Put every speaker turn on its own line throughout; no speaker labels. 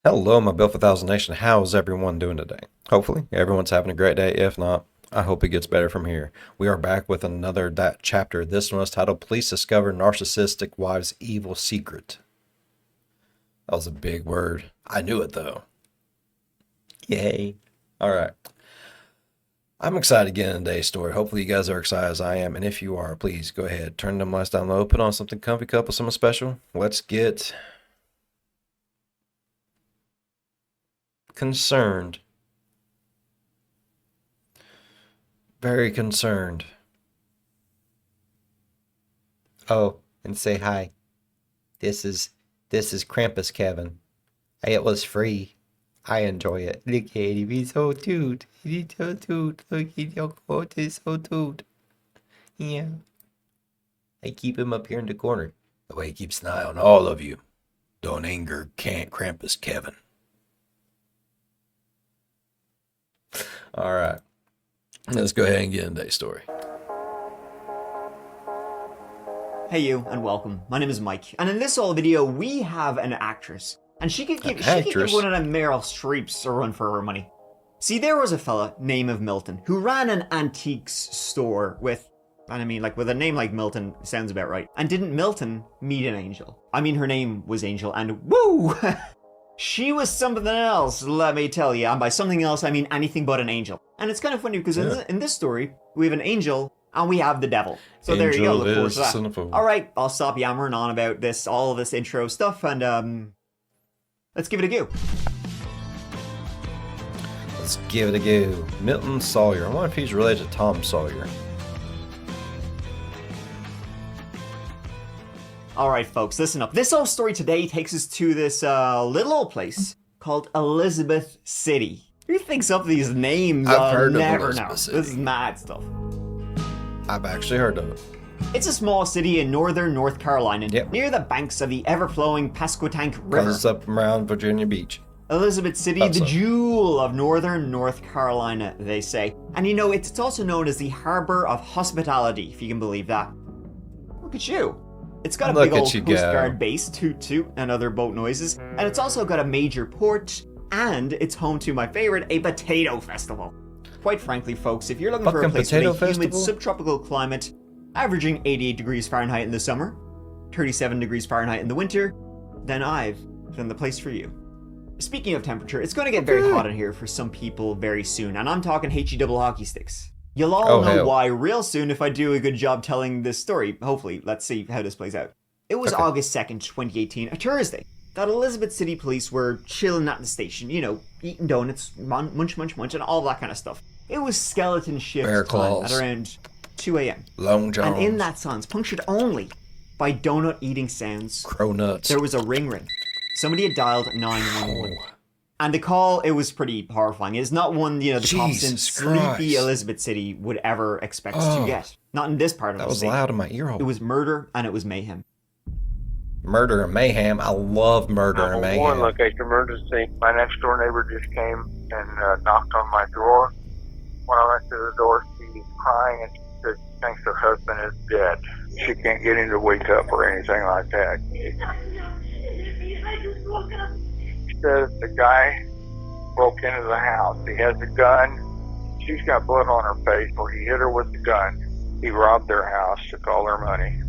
Hello, my Bill for Thousand Nation. How's everyone doing today? Hopefully, everyone's having a great day. If not, I hope it gets better from here. We are back with another chapter. This one is titled Police Discover Narcissistic Wife's Evil Secret. That was a big word. I knew it, though. Yay. All right. I'm excited to get into today's story. Hopefully, you guys are excited as I am. And if you are, please go ahead. Turn them lights down low. Put on something comfy, couple, something special. Let's get concerned. Very concerned. Oh, and say hi. This is Krampus Kevin. It was free. I enjoy it. Look at him, he's so cute. He's so cute. Look at your coat, is so cute. Yeah. I keep him up here in the corner. The way he keeps an eye on all of you. Don't anger Krampus Kevin. All right. Let's go ahead and get into today's story.
Hey you, and welcome. My name is Mike, and in this old video, we have an actress. And she could give one of them Meryl Streeps a run for her money. See, there was a fella named Milton who ran an antiques store with a name like Milton, sounds about right. And didn't Milton meet an angel? I mean, her name was Angel, and woo! She was something else, let me tell you. And by something else, I mean anything but an angel. And it's kind of funny because in this story, we have an angel and we have the devil. So angel, there you go, look forward to that. Alright, I'll stop yammering on about all of this intro stuff, and let's give it a go.
Let's give it a go. Milton Sawyer. I wonder if he's related to Tom Sawyer.
Alright folks, listen up. This old story today takes us to this little old place called Elizabeth City. Who thinks up these names?
I've heard of
never
Elizabeth
know.
City.
This is mad stuff.
I've actually heard of it.
It's a small city in northern North Carolina, near the banks of the ever-flowing Pasquotank River.
It's up around Virginia Beach.
Elizabeth City, the jewel of northern North Carolina, they say. And you know, it's also known as the harbor of hospitality, if you can believe that. Look at you. It's got a big old Coast Guard base, toot toot, and other boat noises. And it's also got a major port, and it's home to my favorite, a potato festival. Quite frankly, folks, if you're looking for a place with a humid subtropical climate, averaging 88 degrees Fahrenheit in the summer, 37 degrees Fahrenheit in the winter, then I've done the place for you. Speaking of temperature, it's going to get very hot in here for some people very soon, and I'm talking HE double hockey sticks. You'll all know why real soon if I do a good job telling this story. Hopefully, let's see how this plays out. It was August 2nd, 2018, a Thursday, that Elizabeth City police were chilling at the station, you know, eating donuts, munch, and all that kind of stuff. It was skeleton shift time at around 2 a.m.
Long Johns.
And in that silence, punctured only by donut eating sounds,
cronuts,
there was a ring. Somebody had dialed 911. And the call, it was pretty horrifying. It's not one, you know, the cops in sleepy Elizabeth City would ever expect to get. Not in this part of the state.
That was loud in my ear hole.
It was murder and it was mayhem.
Murder and mayhem. I love murder and mayhem.
One location emergency. My next door neighbor just came and knocked on my door. When I went to the door, she was crying and she said she thinks her husband is dead. She can't get him to wake up or anything like that. She says the guy broke into the house. He has a gun. She's got blood on her face where he hit her with the gun. He robbed their house, took all their money.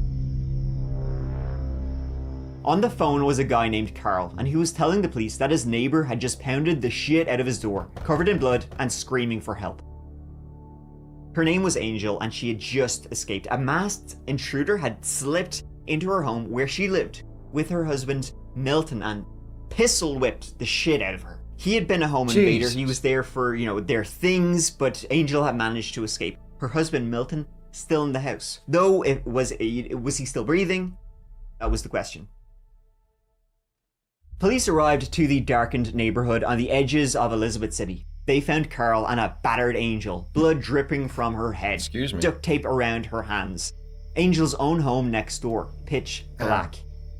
On the phone was a guy named Carl, and he was telling the police that his neighbor had just pounded the shit out of his door, covered in blood and screaming for help. Her name was Angel, and she had just escaped. A masked intruder had slipped into her home where she lived with her husband Milton and pistol whipped the shit out of her. He had been a home invader. He was there for, you know, their things, but Angel had managed to escape. Her husband Milton still in the house. Though was he still breathing? That was the question. Police arrived to the darkened neighborhood on the edges of Elizabeth City. They found Carl and a battered Angel, blood dripping from her head, duct tape around her hands. Angel's own home next door, pitch black.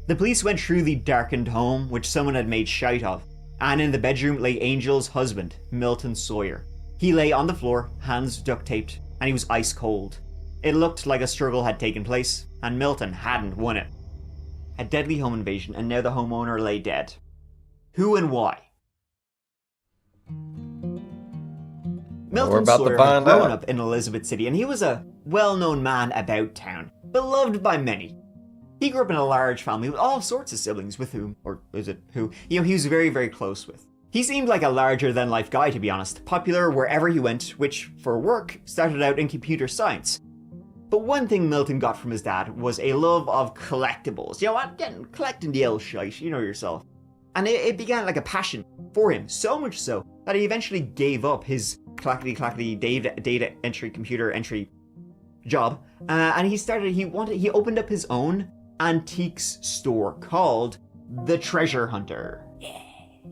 The police went through the darkened home, which someone had made shite of, and in the bedroom lay Angel's husband, Milton Sawyer. He lay on the floor, hands duct taped, and he was ice cold. It looked like a struggle had taken place, and Milton hadn't won it. A deadly home invasion, and now the homeowner lay dead. Who and why? Milton Sawyer had grown up in Elizabeth City, and he was a well-known man about town, beloved by many. He grew up in a large family with all sorts of siblings with whom, or is it who, he was very, very close with. He seemed like a larger-than-life guy, to be honest, popular wherever he went, which, for work, started out in computer science. But one thing Milton got from his dad was a love of collectibles. You know, collecting the old shite, you know yourself. And it began like a passion for him, so much so that he eventually gave up his clackety data entry, computer entry job, and he opened up his own antiques store called The Treasure Hunter.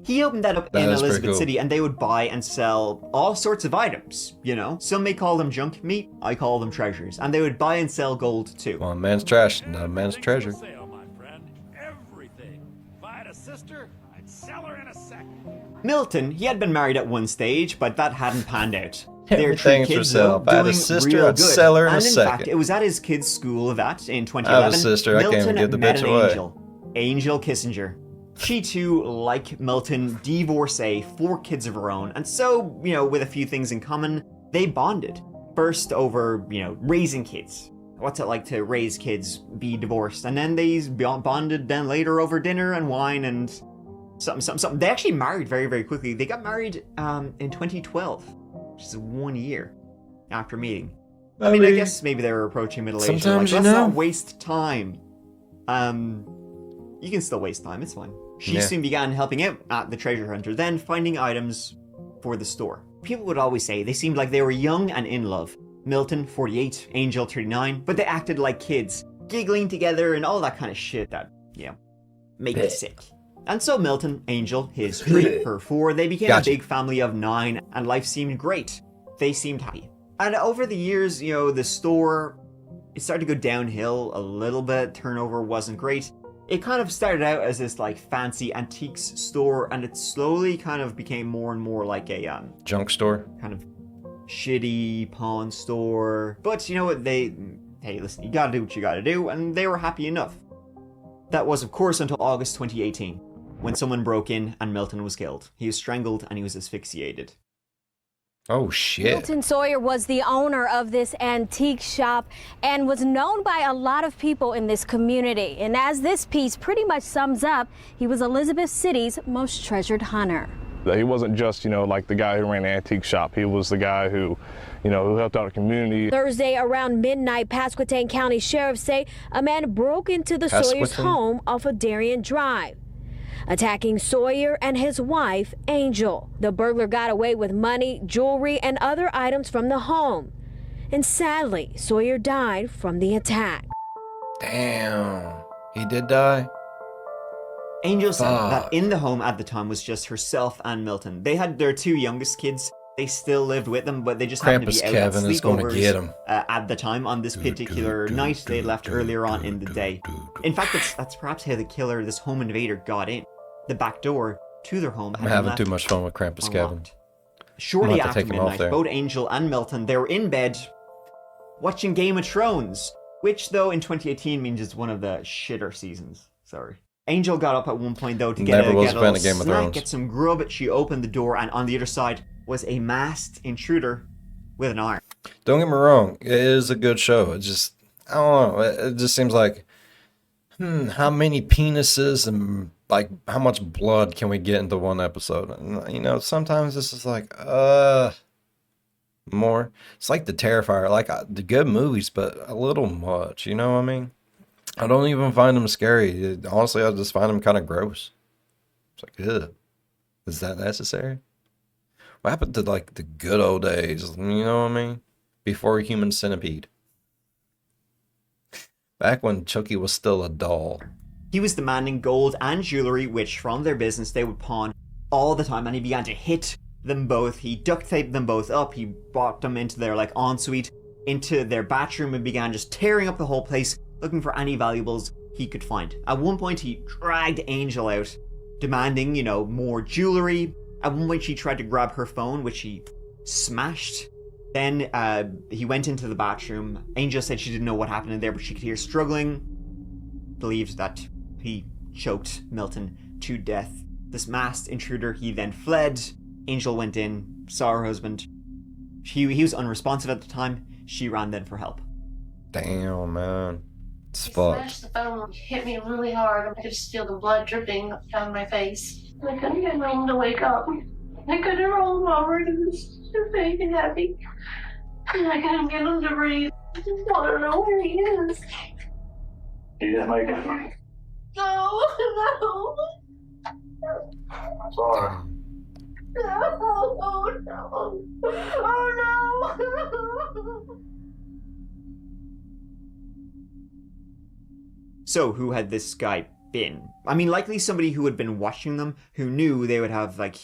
He opened that up in Elizabeth City, and they would buy and sell all sorts of items, you know. Some may call them junk meat, I call them treasures. And they would buy and sell gold too.
One man's trash, another man's treasure.
Milton, he had been married at one stage, but that hadn't panned out.
Everything's for sale. If I had a sister, I'd sell her in a second.
And in fact, it was at his kid's school that in 2011,
I have a sister, I can't even give the bitch away.
Angel Kissinger. She too, like Milton, divorcee, 4 kids of her own, and so, you know, with a few things in common, they bonded. First over, you know, raising kids. What's it like to raise kids, be divorced? And then they bonded then later over dinner and wine and something. They actually married very, very quickly. They got married in 2012, which is 1 year after meeting. I mean, I guess maybe they were approaching middle age.
Sometimes
let's not waste time. You can still waste time, it's fine. She soon began helping out at the Treasure Hunter, then finding items for the store. People would always say they seemed like they were young and in love. Milton, 48, Angel, 39, but they acted like kids, giggling together and all that kind of shit that, you know, make me sick. And so Milton, Angel, his 3, her 4, they became a big family of 9, and life seemed great. They seemed happy. And over the years, you know, the store, it started to go downhill a little bit. Turnover wasn't great. It kind of started out as this like fancy antiques store, and it slowly kind of became more and more like a
junk store,
kind of shitty pawn store. But you know what, hey, listen, you gotta do what you gotta do, and they were happy enough. That was, of course, until August 2018, when someone broke in and Milton was killed. He was strangled and he was asphyxiated.
Oh, shit.
Milton Sawyer was the owner of this antique shop and was known by a lot of people in this community. And as this piece pretty much sums up, he was Elizabeth City's most treasured hunter.
He wasn't just, you know, like the guy who ran the antique shop. He was the guy who, you know, who helped out the community.
Thursday around midnight, Pasquotank County sheriffs say a man broke into the Sawyer's home off of Darien Drive, attacking Sawyer and his wife, Angel. The burglar got away with money, jewelry, and other items from the home. And sadly, Sawyer died from the attack.
Damn. He did die?
Angel said that in the home at the time was just herself and Milton. They had their 2 youngest kids. They still lived with them, but they just happened to be out
Kevin
at
is gonna get him.
At the time on this particular night. They left earlier on in the day. In fact, that's perhaps how the killer, this home invader, got in. The back door to their home.
I'm having too much fun with Krampus Kevin.
Shortly after midnight, both Angel and Milton, they were in bed watching Game of Thrones, which though in 2018 means it's one of the shitter seasons. Sorry. Angel got up at one point though to get a snack, get some grub. She opened the door, and on the other side was a masked intruder with an arm.
Don't get me wrong, it is a good show. It just, I don't know, it just seems like, how many penises and like how much blood can we get into one episode? And, you know, sometimes it's just like, more. It's like The Terrifier, like the good movies, but a little much, you know what I mean? I don't even find them scary. Honestly, I just find them kind of gross. It's like, ugh, is that necessary? What happened to like the good old days? You know what I mean? Before Human Centipede. Back when Chucky was still a doll.
He was demanding gold and jewelry, which from their business they would pawn all the time, and he began to hit them both. He duct taped them both up. He brought them into their like ensuite, into their bathroom, and began just tearing up the whole place, looking for any valuables he could find. At one point, he dragged Angel out, demanding, you know, more jewelry. At one point, she tried to grab her phone, which he smashed. Then he went into the bathroom. Angel said she didn't know what happened in there, but she could hear struggling. Believed that he choked Milton to death. This masked intruder, he then fled. Angel went in, saw her husband. He was unresponsive at the time. She ran then for help.
Damn, man. It's
He
fucked.
smashed the phone, hit me really hard. I could just feel the blood dripping down my face. I couldn't get home to wake up. I couldn't roll him over. He was too big and heavy. And I couldn't get him to breathe. I just want to know where he is.
You didn't make it.
No, no.
I'm sorry.
No, oh no. Oh no.
So, who had this guy been? I mean, likely somebody who had been watching them, who knew they would have, like,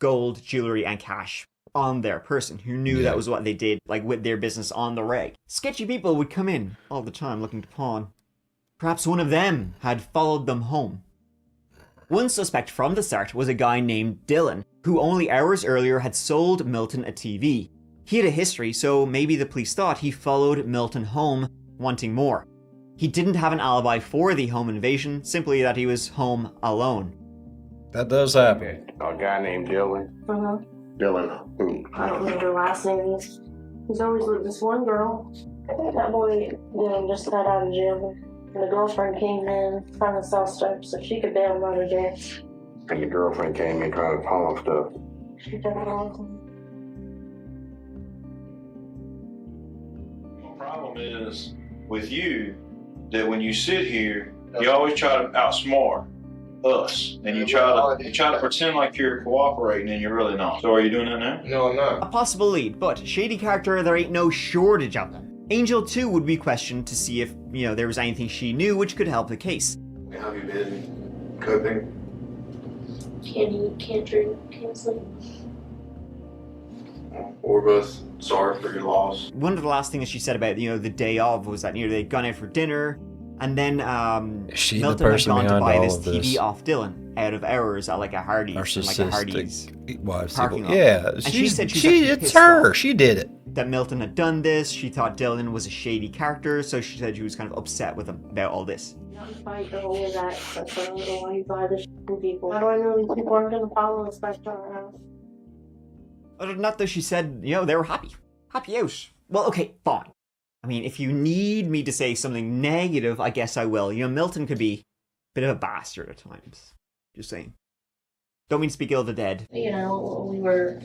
gold, jewelry, and cash on their person, who knew that was what they did, like, with their business on the reg. Sketchy people would come in all the time looking to pawn. Perhaps one of them had followed them home. One suspect from the start was a guy named Dylan, who only hours earlier had sold Milton a TV. He had a history, so maybe the police thought he followed Milton home, wanting more. He didn't have an alibi for the home invasion, simply that he was home alone.
That does happen.
A guy named Dylan. Dylan who?
I don't remember her last name. He's always with this one girl. I think that boy just got out of jail. And the girlfriend came in trying to sell stuff so she could bail him out of jail.
And your girlfriend came in trying to pawn stuff.
She did it all the time.
The problem is with you that when you sit here, you always try to outsmart us, and you try to pretend like you're cooperating, and you're really not. So are you doing that now?
No, I'm not.
A possible lead, but shady character, there ain't no shortage of them. Angel too would be questioned to see if, there was anything she knew which could help the case.
How have you been coping?
Can't eat, can't drink, can't sleep.
We're both sorry for your loss.
One of the last things she said about, the day of was that, they'd gone out for dinner, and then
She
Milton
the
had
person
gone to
behind
buy
all
this
of
TV
this.
off Dylan out of hours at like a Hardee's, in, like a Hardee's
Narcissistic wives.
parking lot.
Yeah,
And she said she's
she
actually
it's
pissed
her.
off.
She did it.
That Milton had done this. She thought Dylan was a shady character, so she said she was kind of upset with him about all this.
Not to fight the whole of that, except for I don't know why you buy this from people. How do I know these people aren't going to follow us back to our house?
Other than that, though, she said, they were happy. Happy out. Well, okay, fine. I mean, if you need me to say something negative, I guess I will. Milton could be a bit of a bastard at times. Just saying. Don't mean to speak ill of the dead.
We were,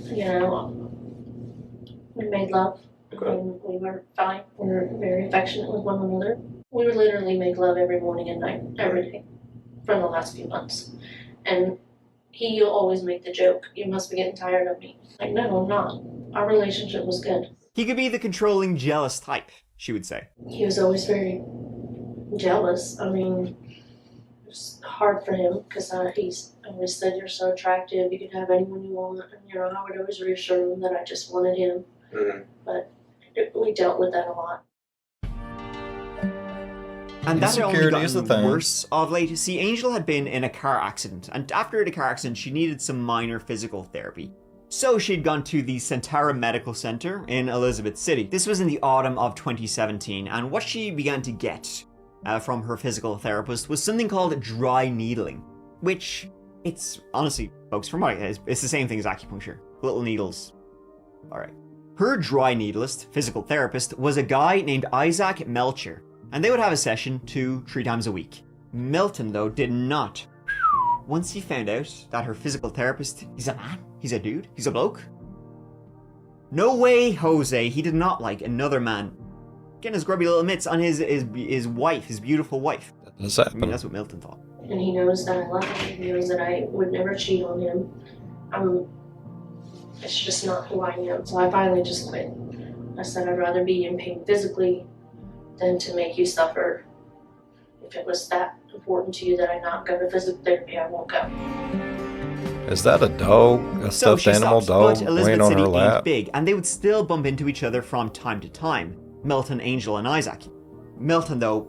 we made love. And we were fine. We were very affectionate with one another. We would literally make love every morning and night, every day, for the last few months. And he always make the joke, you must be getting tired of me. Like, no, I'm not. Our relationship was good.
He could be the controlling, jealous type, she would say.
He was always very jealous. I mean, it was hard for him because he's always said you're so attractive, you can have anyone you want. And, I would always reassure him that I just wanted him.
Mm-hmm.
But we dealt with that a lot.
And that had only
Insecurity is the
gotten
thing.
worse of late. See, Angel had been in a car accident, and after the car accident, she needed some minor physical therapy. So she'd gone to the Centara Medical Center in Elizabeth City. This was in the autumn of 2017, and what she began to get from her physical therapist was something called dry needling, which, it's honestly, folks, from what it's the same thing as acupuncture. Little needles. Alright. Her dry needlist, physical therapist, was a guy named Isaac Melcher, and they would have a session 2-3 times a week. Milton, though, did not. Once he found out that her physical therapist, he's a man, he's a dude, he's a bloke. No way, Jose, he did not like another man getting his grubby little mitts on his wife, his beautiful wife.
That's
I
happened.
mean, that's what Milton thought.
And he knows that I love him. He knows that I would never cheat on him. It's just not who I am. So I finally just quit. I said I'd rather be in pain physically than to make you suffer. If it was that important to you that I not go to physical therapy, I won't go.
Is that a dog? A
So
stuffed
she
animal
stopped,
dog
but
laying
Elizabeth
on
City
her
ain't
lap?
big, and they would still bump into each other from time to time. Milton, Angel, and Isaac. Milton, though,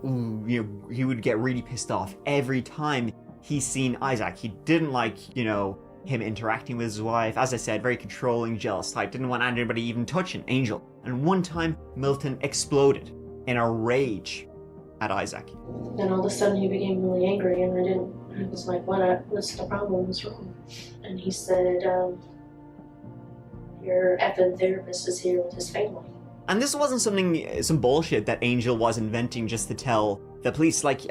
he would get really pissed off every time he seen Isaac. He didn't like, him interacting with his wife. As I said, very controlling, jealous type. Didn't want anybody even touching Angel. And one time, Milton exploded in a rage at Isaac.
Then all of a sudden he became really angry, and I was like, what's the problem? What's wrong? And he said, your effing therapist is here with his family.
And this wasn't some bullshit that Angel was inventing just to tell the police. Like,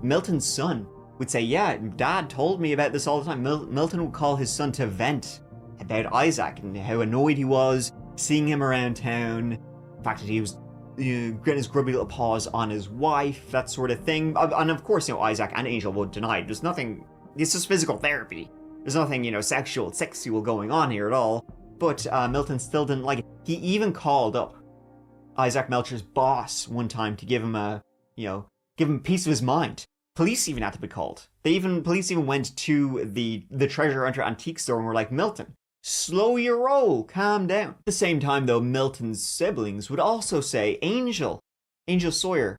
Milton's son would say, yeah, Dad told me about this all the time. Milton would call his son to vent about Isaac and how annoyed he was seeing him around town. The fact that he was getting his grubby little paws on his wife, that sort of thing. And of course, Isaac and Angel would deny it. There's nothing, it's just physical therapy. There's nothing, sexual going on here at all. But Milton still didn't like it. He even called up Isaac Melcher's boss one time to give him a piece of his mind. Police even had to be called. Police even went to the treasure hunter antique store and were like, Milton, slow your roll, calm down. At the same time, though, Milton's siblings would also say, Angel Sawyer,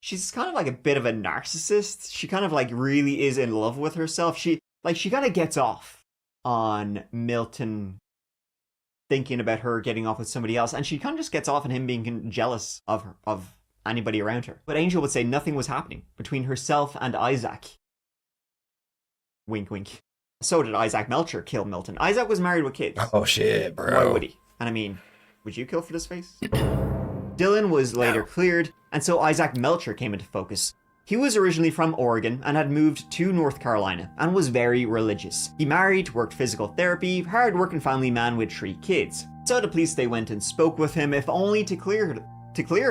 she's kind of like a bit of a narcissist. She kind of like really is in love with herself. She kind of gets off on Milton thinking about her getting off with somebody else, and she kind of just gets off on him being jealous of anybody around her. But Angel would say nothing was happening between herself and Isaac. Wink, wink. So did Isaac Melcher kill Milton. Isaac was married with kids.
Oh shit, bro.
Why would he? And I mean, would you kill for this face? Dylan was later cleared, and so Isaac Melcher came into focus. He was originally from Oregon and had moved to North Carolina and was very religious. He married, worked physical therapy, hard-working family man with 3 kids. So the police, they went and spoke with him, if only to clear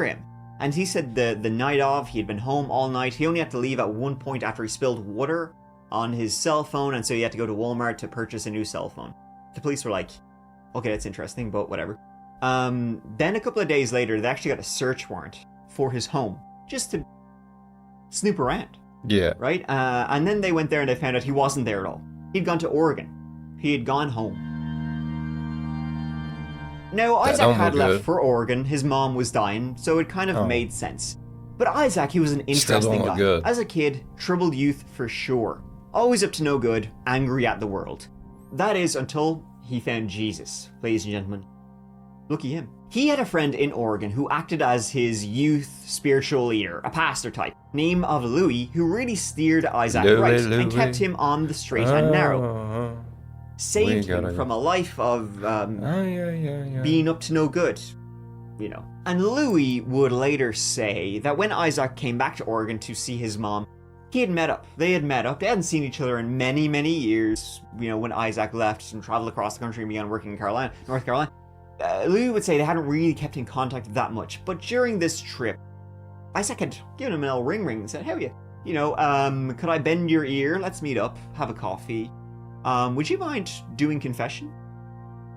him. And he said the night of, he had been home all night. He only had to leave at one point after he spilled water on his cell phone, and so he had to go to Walmart to purchase a new cell phone. The police were like, okay, that's interesting, but whatever. Then a couple of days later, they actually got a search warrant for his home, just to snoop around.
Yeah.
Right? And then they went there and they found out he wasn't there at all. He'd gone to Oregon. He had gone home. Now, Isaac had left for Oregon. His mom was dying, so it kind of made sense. But Isaac, he was an interesting guy.
Good.
As a kid, troubled youth for sure. Always up to no good, angry at the world. That is until he found Jesus, ladies and gentlemen. Looky him. He had a friend in Oregon who acted as his youth spiritual leader, a pastor type, name of Louis, who really steered Isaac right and kept him on the straight and narrow. Saved him from a life of being up to no good, And Louis would later say that when Isaac came back to Oregon to see his mom, he had met up. They had met up. They hadn't seen each other in many, many years. When Isaac left and traveled across the country and began working in North Carolina. Louis would say they hadn't really kept in contact that much. But during this trip, Isaac had given him an old ring and said, hey, could I bend your ear? Let's meet up, have a coffee. Would you mind doing confession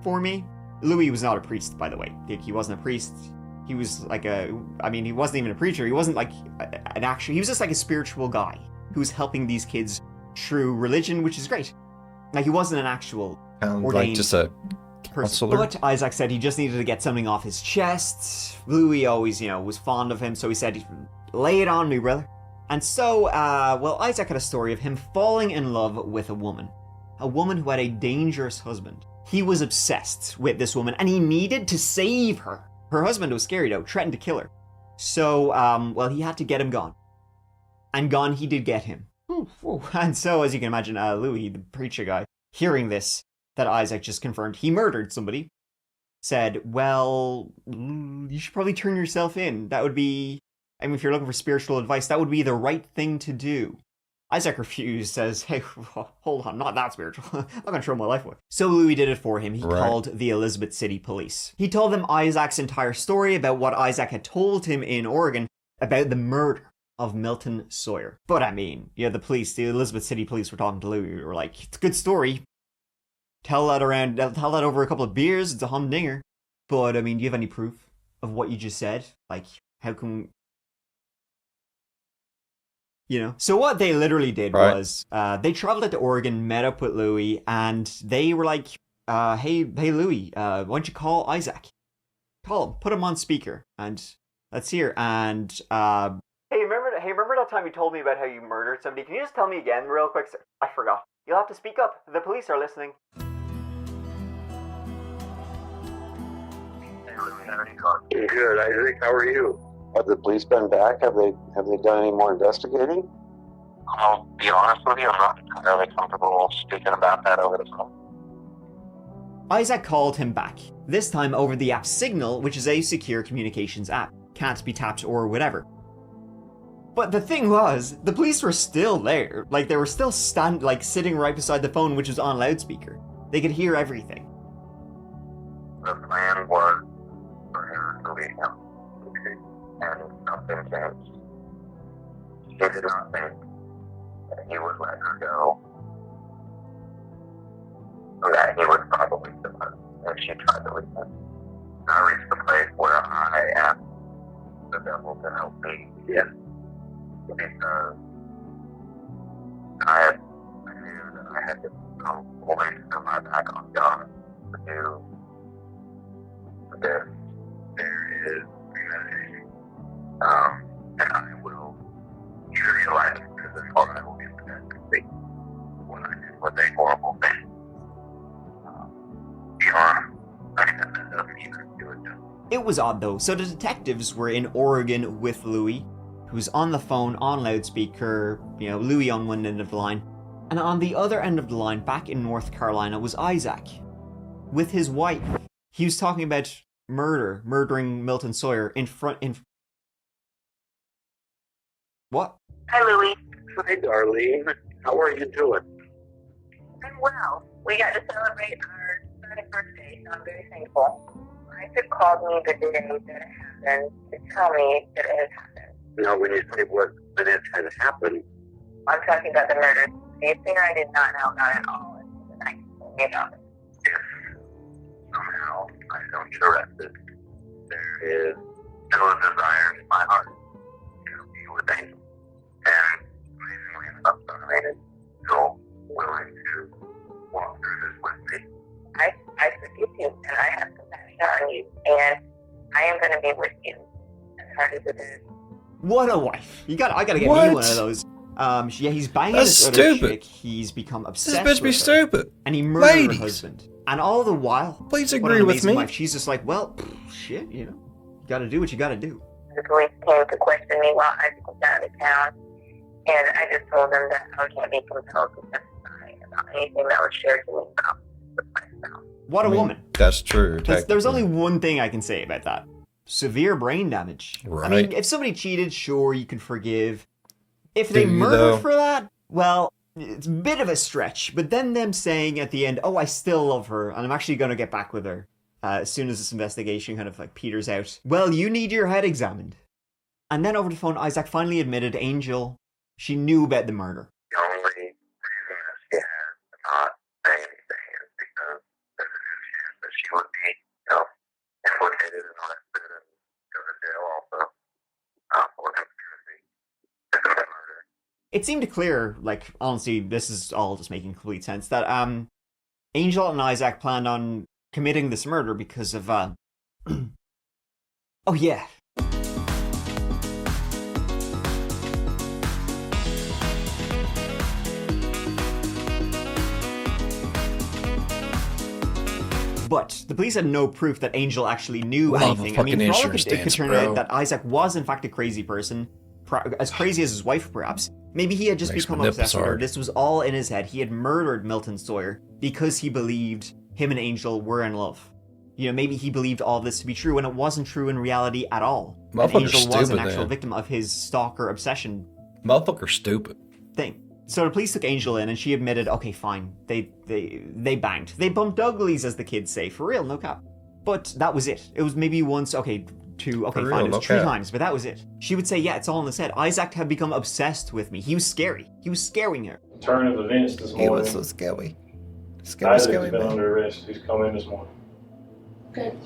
for me? Louis was not a priest, by the way. He wasn't a priest. He was like he wasn't even a preacher. He wasn't like he was just like a spiritual guy who was helping these kids through religion, which is great. Like, he wasn't an actual ordained
like just a
person. But Isaac said he just needed to get something off his chest. Louis always, was fond of him, so he said, lay it on me, brother. And so, Isaac had a story of him falling in love with a woman who had a dangerous husband. He was obsessed with this woman, and he needed to save her. Her husband was scary, though, threatened to kill her. So, he had to get him gone. And gone he did get him. And so, as you can imagine, Louis, the preacher guy, hearing this, that Isaac just confirmed he murdered somebody, said, well, you should probably turn yourself in. That would be, if you're looking for spiritual advice, that would be the right thing to do. Isaac refused, says, hey, hold on, not that spiritual. I'm not going to throw my life away. So Louis did it for him. He called the Elizabeth City Police. He told them Isaac's entire story about what Isaac had told him in Oregon about the murder of Milton Sawyer. But the Elizabeth City Police were talking to Louis. We were like, it's a good story. Tell that over a couple of beers. It's a humdinger. But, do you have any proof of what you just said? Like, how can... So what they literally did was they traveled out to Oregon, met up with Louis, and they were like, hey Louis, why don't you call Isaac? Call him, put him on speaker, and let's hear. And hey, remember that time you told me about how you murdered somebody? Can you just tell me again real quick, sir? I forgot. You'll have to speak up. The police are listening.
Good, Isaac. How are you?
Have the police been back? Have they done any more investigating?
I'll be honest with you, I'm not entirely comfortable speaking about that over the phone.
Isaac called him back, this time over the app Signal, which is a secure communications app. Can't be tapped or whatever. But the thing was, the police were still there. Like, they were still sitting right beside the phone, which was on loudspeaker. They could hear everything.
The plan was for her to leave him. And something changed. She did not think that he would let her go. That he would probably do it if she tried to leave him. I reached the place where I asked the devil to help me. Yes. Because I knew that I had to come away from my back on God to do this. There is premeditation. And I will either realize this or I will be protected. When I did was a horrible thing. That doesn't even do it.
It was odd though. So the detectives were in Oregon with Louis, who's on the phone on loudspeaker, Louis on one end of the line. And on the other end of the line, back in North Carolina, was Isaac with his wife. He was talking about murdering Milton Sawyer What?
Hi, Louis. Hi, Darlene. How are you doing?
I'm well. We got to celebrate our 30th birthday, so I'm very thankful. Isaac called me the day that it happened to tell me that it had happened.
Now, when you say what it had happened,
I'm talking about the murder. The affair I did not know about at all until the night he told me about it.
if somehow I don't get arrested, there is still a desire in my heart to be with Angel. And amazingly enough, I made it so willing to walk through this with me.
I forgive you, and I have compassion on you, and I am going to be with you as hard as it is.
What a wife! I gotta get me one of those. He's banging this other chick. He's become obsessed
this bitch
with
be
her,
stupid.
And he murdered
Ladies.
her husband. And all the while,
please agree with me.
Wife. She's just like, well, shit, you gotta do what you gotta do.
The police came to question me while Isaac was out of town, and I just told them that I can't be compelled to testify about anything that was shared to me about myself.
What a woman.
That's true.
There's only one thing I can say about that. Severe brain damage.
Right.
I mean, if somebody cheated, sure, you can forgive. If they murdered for that, well, it's a bit of a stretch. But then them saying at the end, oh, I still love her, and I'm actually going to get back with her as soon as this investigation kind of like peters out. Well, you need your head examined. And then over the phone, Isaac finally admitted Angel, she knew about the murder.
The only reason that she has to not say anything is because there's a good chance that she would be, implicated and arrested and go to jail also for conspiracy to commit murder.
It seemed clear, like, honestly, this is all just making complete sense, that Angel and Isaac planned on committing this murder because of, oh yeah. But the police had no proof that Angel actually knew anything. I mean, for all it could turn out that Isaac was in fact a crazy person, as crazy as his wife perhaps. Maybe he had just become obsessed with her. This was all in his head. He had murdered Milton Sawyer because he believed him and Angel were in love. Maybe he believed all of this to be true, and it wasn't true in reality at all. And Angel was an actual victim of his stalker obsession.
Motherfucker's stupid.
Thing. So the police took Angel in, and she admitted, okay, fine, they banged. They bumped uglies, as the kids say, for real, no cap. But that was it. It was maybe once, two, fine, it was 3 times, but that was it. She would say, yeah, it's all in his head. Isaac had become obsessed with me. He was scary. He was scaring her.
Turn of events this morning.
He was so scary.
Isaac's been under arrest. He's come in this morning.
Good.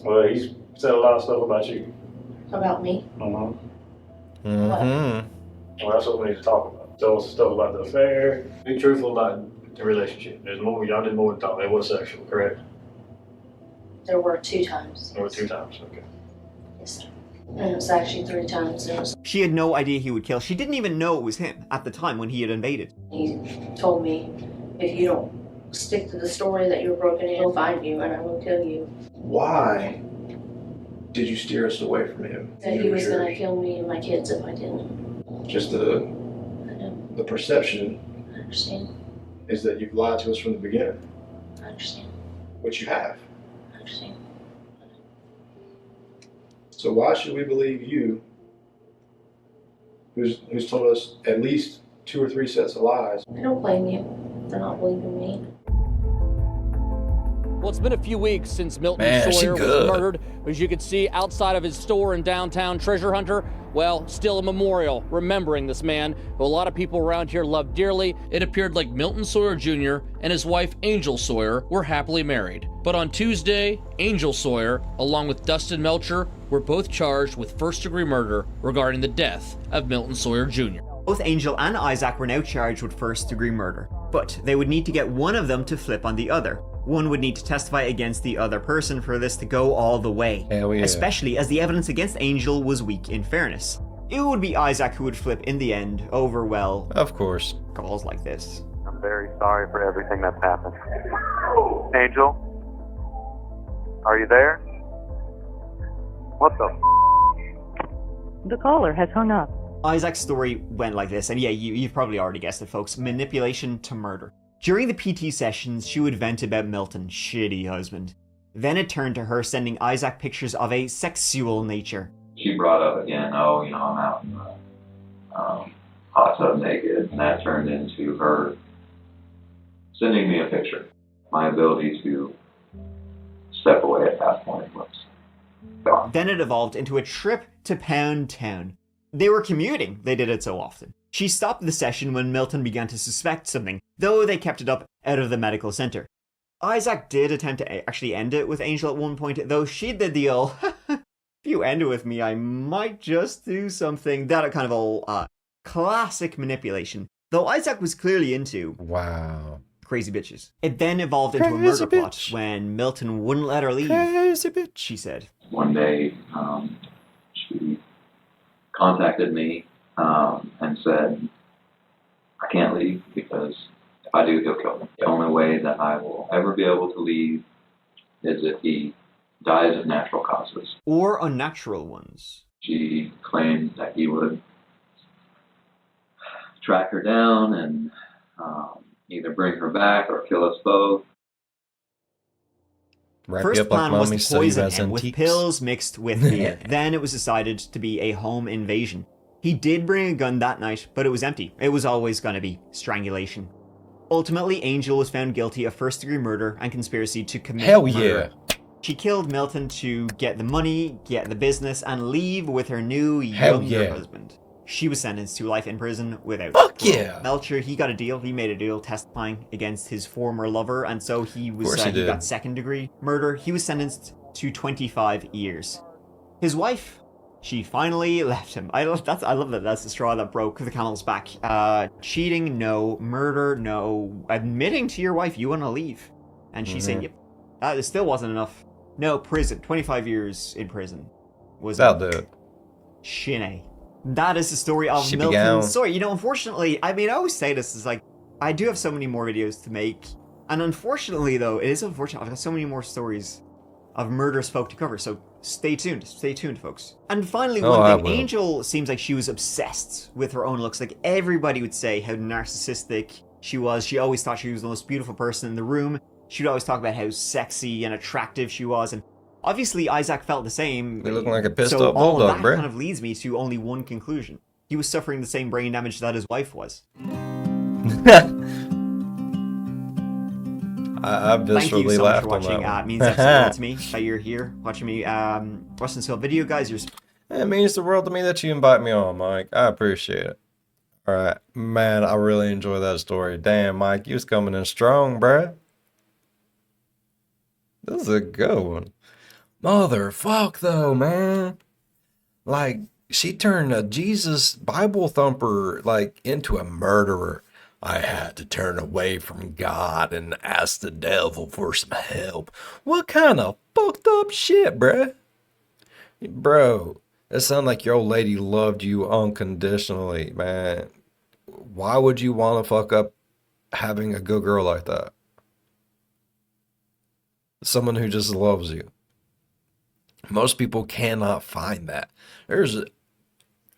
Well, he's said a lot of stuff about you.
About me?
Mm-hmm.
Mm-hmm.
Well, that's what we need to talk about. Tell us stuff about the affair. Be truthful about the relationship. There's more. Y'all did more than talk. It was sexual, correct?
There were 2 times.
There were 2 times, okay.
Yes, sir. And it was actually 3 times.
She had no idea he would kill. She didn't even know it was him at the time when he had invaded.
He told me, if you don't stick to the story that you were broken in, I'll find you and I will kill you.
Why did you steer us away from him?
That he was going to kill me and my kids if I didn't.
Just the perception
I understand.
is that you've lied to us from the beginning.
I understand.
what you have.
I've seen.
So why should we believe you, who's told us at least 2 or 3 sets of lies?
I don't blame you for not believing me.
Well, it's been a few weeks since Milton Sawyer was murdered. As you can see outside of his store in downtown Treasure Hunter, well, still a memorial remembering this man who a lot of people around here love dearly. It appeared like Milton Sawyer Jr. and his wife Angel Sawyer were happily married. But on Tuesday, Angel Sawyer, along with Dustin Melcher, were both charged with first-degree murder regarding the death of Milton Sawyer Jr.
Both Angel and Isaac were now charged with first-degree murder, but they would need to get one of them to flip on the other. One would need to testify against the other person for this to go all the way.
Hell yeah.
Especially as the evidence against Angel was weak in fairness. It would be Isaac who would flip in the end over, well,
of course,
calls like this.
I'm very sorry for everything that's happened. Angel? Are you there? What the
The caller has hung up.
Isaac's story went like this, and yeah, you've probably already guessed it, folks. Manipulation to murder. During the PT sessions, she would vent about Milton's shitty husband. Then it turned to her sending Isaac pictures of a sexual nature.
She brought up again, oh, I'm out in the hot tub naked, and that turned into her sending me a picture. My ability to step away at that point was gone.
Then it evolved into a trip to Pound Town. They were commuting, they did it so often. She stopped the session when Milton began to suspect something, though they kept it up out of the medical center. Isaac did attempt to actually end it with Angel at one point, though she did the old, if you end it with me, I might just do something. That kind of old classic manipulation, though Isaac was clearly into crazy bitches. It then evolved into a murder plot when Milton wouldn't let her leave.
Crazy bitch,
she said.
One day, she contacted me and said, I can't leave because if I do, he'll kill me. The only way that I will ever be able to leave is if he dies of natural causes.
Or unnatural ones.
She claimed that he would track her down and either bring her back or kill us both.
First plan was to poison him with pills mixed with beer. Then it was decided to be a home invasion. He did bring a gun that night, but it was empty. It was always going to be strangulation. Ultimately, Angel was found guilty of first-degree murder and conspiracy to commit murder. She killed Milton to get the money, get the business, and leave with her new younger husband. She was sentenced to life in prison without parole. Melcher, he got a deal. He made a deal testifying against his former lover, and so he was he got second-degree murder. He was sentenced to 25 years. His wife, she finally left him. I love that. That's the straw that broke the camel's back. Cheating, no. Murder, no. Admitting to your wife you want to leave, and she said, "Yep." It still wasn't enough. No, prison. 25 years in prison.
That'll do it.
Shinny. That is the story of Milton Sawyer. You know, unfortunately, I mean, I always say this is like, I do have so many more videos to make. And unfortunately, though, it is unfortunate. I've got so many more stories of murderous folk to cover. So stay tuned. Stay tuned, folks. And finally, one thing. Angel seems like she was obsessed with her own looks. Like, everybody would say how narcissistic she was. She always thought she was the most beautiful person in the room. She would always talk about how sexy and attractive she was. And obviously, Isaac felt the same.
You're looking like a pissed up bulldog, bro.
That kind of leads me to only one conclusion. He was suffering the same brain damage that his wife was.
I've just really laughed on that.
Thank you so much for watching. It means absolutely to me that you're here watching me. Rustin Hill video, guys.
It means the world to me that you invite me on, Mike. I appreciate it. All right, man. I really enjoy that story. Damn, Mike, you was coming in strong, bruh. This is a good one. Motherfuck though, man. Like, she turned a Jesus Bible thumper like into a murderer. I had to turn away from God and ask the devil for some help. What kind of fucked up shit, bruh? Bro, it sounded like your old lady loved you unconditionally, man. Why would you want to fuck up having a good girl like that? Someone who just loves you. Most people cannot find that. There's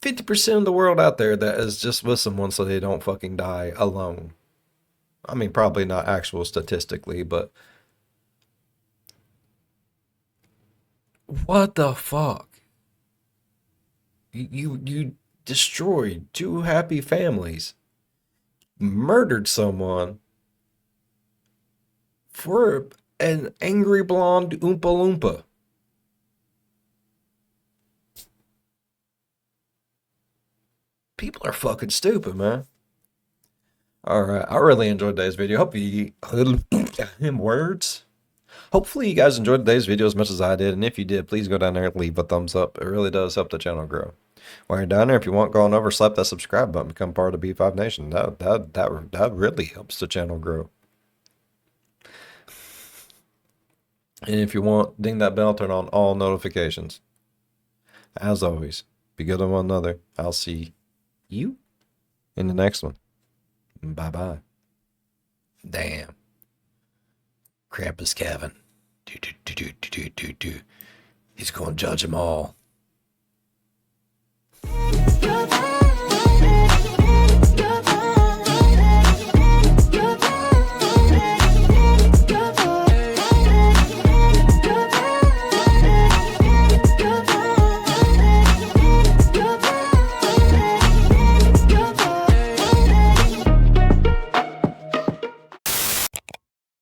50% of the world out there that is just with someone so they don't fucking die alone. I mean, probably not actual statistically, but What the fuck? You destroyed two happy families, murdered someone for an angry blonde Oompa Loompa. People are fucking stupid, man. Alright, I really enjoyed today's video. Hopefully Hopefully you guys enjoyed today's video as much as I did, and if you did, please go down there and leave a thumbs up. It really does help the channel grow. While you're down there, if you want, go on over, slap that subscribe button, become part of the B5 Nation. That really helps the channel grow. And if you want, ding that bell, turn on all notifications. As always, be good to one another. I'll see you in the next one. Bye-bye. Damn. Krampus Kevin. He's going to judge them all.